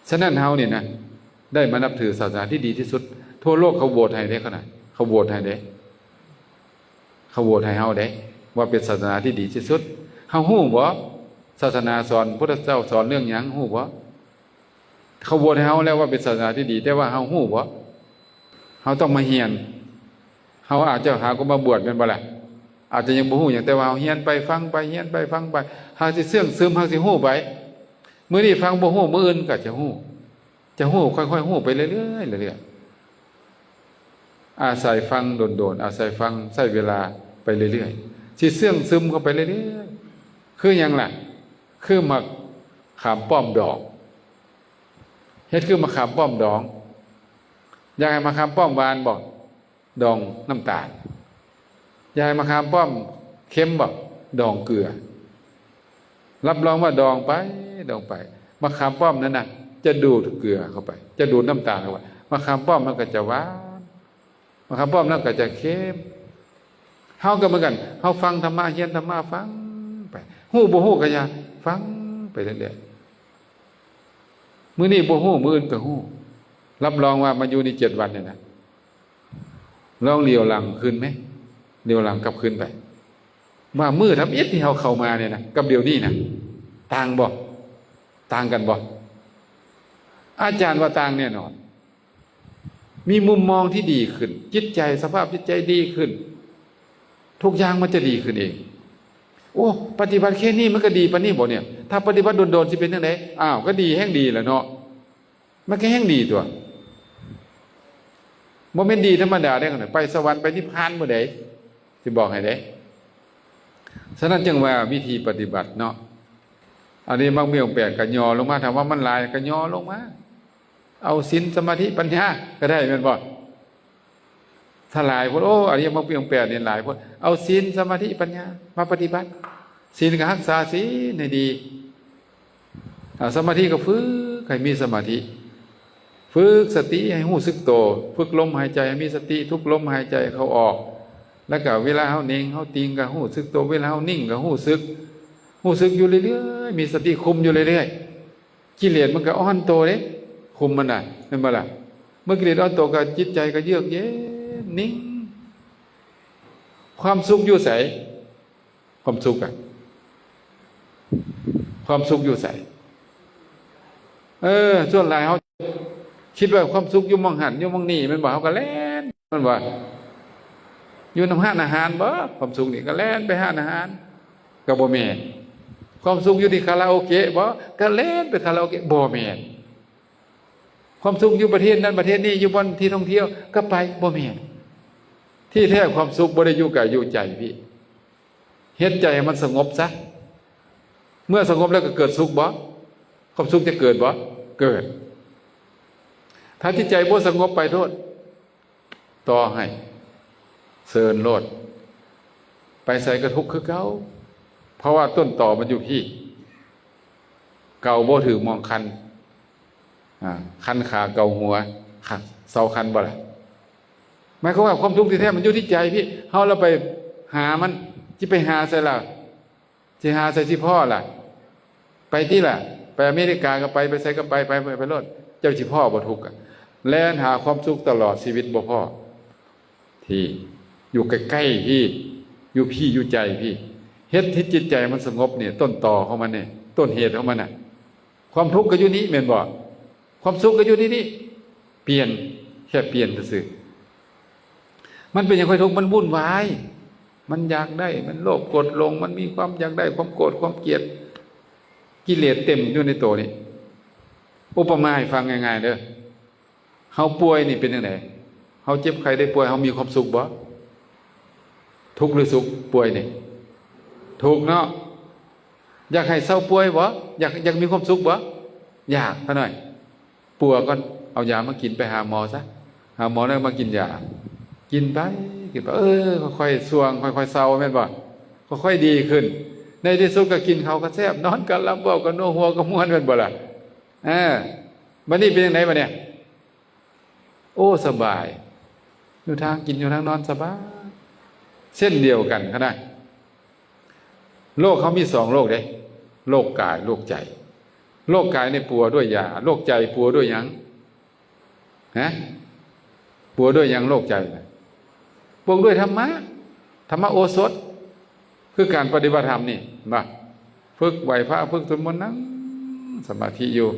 ฉะนั้นเฮานี่นะได้มานับถือศาสนาที่ดีที่สุดทั่วโลกเขาโหวตให้ได้ขนาดเขาโหวตให้ได้เขาโหวตให้เฮาได้ว่าเป็นศาสนาที่ดีที่สุดเฮาฮู้บ่ศาสนาสอนพุทธเจ้าสอนเรื่องหยังฮู้บ่เขาโหวตให้เฮาแล้วว่าเป็นศาสนาที่ดีแต่ว่าเฮาฮู้บ่เฮาต้องมาเรียนเฮาอาจจะหาก็มาบวชแม่นบ่ล่ะอาจจะยังบ่ฮู้หยังแต่ว่าเฮาเรียนไปฟังไปเรียนไปฟังไปหาสิเสื่องซึมหาสิฮู้ไปมื้อนี้ฟังบ่ฮู้มื้ออื่นก็จะฮู้ค่อยๆฮู้ไปเรื่อยๆเรื่อยๆอาศัยฟังโดนๆอาศัยฟังใช้เวลาไปเรื่อยๆสิเสื่องซึมเข้าไปเรื่อยๆคือหยังล่ะคือมะขามป้อมดอกเฮ็ดคือมะขามป้อมดองอยากให้มะขามป้อมหวานบอกดองน้ำตาลอยากให้มะขามป้อมเค็มบอกดองเกลือรับรองว่าดองไป ลงไปมะขามป้อมนั้นน่ะจะดูดเกลือเข้าไปจะดูดน้ำตาลเข้าไปมะขามป้อมมันก็จะหวานมะขามป้อมนั้นก็จะเค็มเฮาก็เหมือนกันเฮาฟังธรรมะเฮียนธรรมะฟังไปฮู้บ่ฮู้ก็อย่าฟังไปเรื่อยๆมื้อนี้บ่ฮู้มื้ออื่นก็ฮู้รับรองว่ามาอยู่นี่7 วันเนี่ยนะลองเลี้ยวหลังขึ้นไหมเลี้ยวหลังกลับขึ้นไปว่ามื้อทำอิฐที่เฮาเข้ามาเนี่ยนะกับเดี๋ยวนี้นะต่างบ่ต่างกันบ่อาจารย์ว่าต่างแน่นอนมีมุมมองที่ดีขึ้นจิตใจสภาพจิตใจดีขึ้นทุกอย่างมันจะดีขึ้นเองโอ้ปฏิบัติแค่นี้มันก็ดีปะนี่บ่เนี่ยถ้าปฏิบัติโดนๆสิเป็นจังได๋อ้าวก็ดีแห่งดีแหละเนาะมันก็แห่งดีตัวบ่แม่นดีธรรมดาได้ขนาดไปสวรรค์ไปนิพพานบ่ได้สิบอกให้ได้ฉะนั้นจึงว่าวิธีปฏิบัติเนาะอันนี้มักมีองค์แปลกก็ย่อลงมาถามว่ามันหลายก็ย่อลงมาเอาศีลสมาธิปัญญาก็ได้แม่นบ่ถ้าหลายพุ่นโอ้อันนี้มักมีองค์แปลกนี่หลายพุ่นเอาศีลสมาธิปัญญามาปฏิบัติศีลก็รักษาศีลให้ดีสมาธิก็ฝึกให้มีสมาธิฝึกสติให้รู้สึกโตฝึกลมหายใจให้มีสติทุกลมหายใจเข้าออกแล้วก็เวลาเฮานิ่งเฮาติงก็รู้สึกโตเวลาเฮานิ่งก็รู้สึกอยู่เรื่อยๆมีสติคุมอยู่เรื่อยๆกิเลสมันก็อ่อนโตเด้คุมมันน่ะเห็นบ่ล่ะเมื่อกิเลสอ่อนโตก็จิตใจก็เยือกเย็นนิ่งความสุขอยู่ไสความสุขอ่ะความสุขอยู่ไสส่วนหลายเฮาคิดว่าความสุขอยู่หม้องหันอยู่หม้องนี่มันบ่เฮาก็แล่นมันว่าอยู่นำร้านอาหารบ่ความสุขนี่ก็แล่นไปร้านอาหารก็บ่แม่นความสุขอยู่ที่คาราโอเกะบ่ก็แล่นไปคาราโอเกะบ่แม่นความสุขอยู่ประเทศนั้นประเทศนี้อยู่บนที่ท่องเที่ยวก็ไปบ่แม่นที่แท้ความสุขบ่ได้อยู่กายอยู่ใจพี่เฮ็ดใจให้มันสงบซะเมื่อสงบแล้วก็เกิดสุขบ่ความสุขจะเกิดบ่เกิดถ้าจิตใจบ่สงบไปโทษต่อให้เซินโลดไปใส่กระทุกข์คือเก่าเพราะว่าต้นต่อมันอยู่ที่เก่าบ่ถือมองคันคันขาเก่าหัวขัดเสาคันบ่ล่ะหมายความว่าความทุกข์ที่แท้มันอยู่ที่ใจพี่เฮาเราไปหามันสิไปหาใส่ล่ะสิหาใส่ที่พ่อล่ะไปที่ล่ะไปอเมริกาก็ไปใส่ก็ไปโลดเจ้าสิพ่อบ่ทุกข์แล่นหาความสุขตลอดชีวิตบ่พ่อที่อยู่ใกล้ๆพี่อยู่พี่อยู่ใจพี่เฮ็ดที่จิตใจมันสงบเนี่ยต้นต่อของมันเนี่ยต้นเหตุของมันน่ะความทุกข์ก็อยู่นี้แม่นบ่ความสุขก็อยู่ที่นี่เปลี่ยนแค่เปลี่ยนซื่อมันเป็นอย่างค่อยทุกข์มันวุ่นวายมันอยากได้มันโลภโกรธหลงมันมีความอยากได้ความโกรธความเกลียดกิเลสเต็มอยู่ในตัวนี่อุปมาให้ฟังง่ายๆเด้อเฮาป่วยนี่เป็นจังได๋เฮาเจ็บไข้ได้ป่วยเฮามีความสุขบ่ทุกข์หรือสุขป่วยนี่ทุกข์เนาะอยากให้เศร้าป่วยบ่อยากมีความสุขบ่อยากซะหน่อยป่วยก่อนเอายามากินไปหาหมอซะหาหมอแล้วมากินยากินไปค่อยๆสวงค่อยๆเศร้าแม่นบ่ค่อยๆดีขึ้นในที่สุดก็กินข้าวก็แซ่บนอนก็หลับเว้าก็นัวหัวก็ม่วนแม่นบ่ล่ะบัดนี้เป็นจังได๋บัดเนี่ยโอ้สบายอยู่ทางกินอยู่ทางนอนสบายเช่นเดียวกันก็ได้โรคเขามี2โรคเด้โรคกายโรคใจโรคกายนี่ปัวด้วยยาโรคใจปัวด้วยหยังปัวด้วยหยังโรคใจปัวด้วยธรรมะโอสถคือการปฏิบัติธรรมนี่มาฝึกไหวพระฝึกสวดมนต์นั่งสมาธิอยู่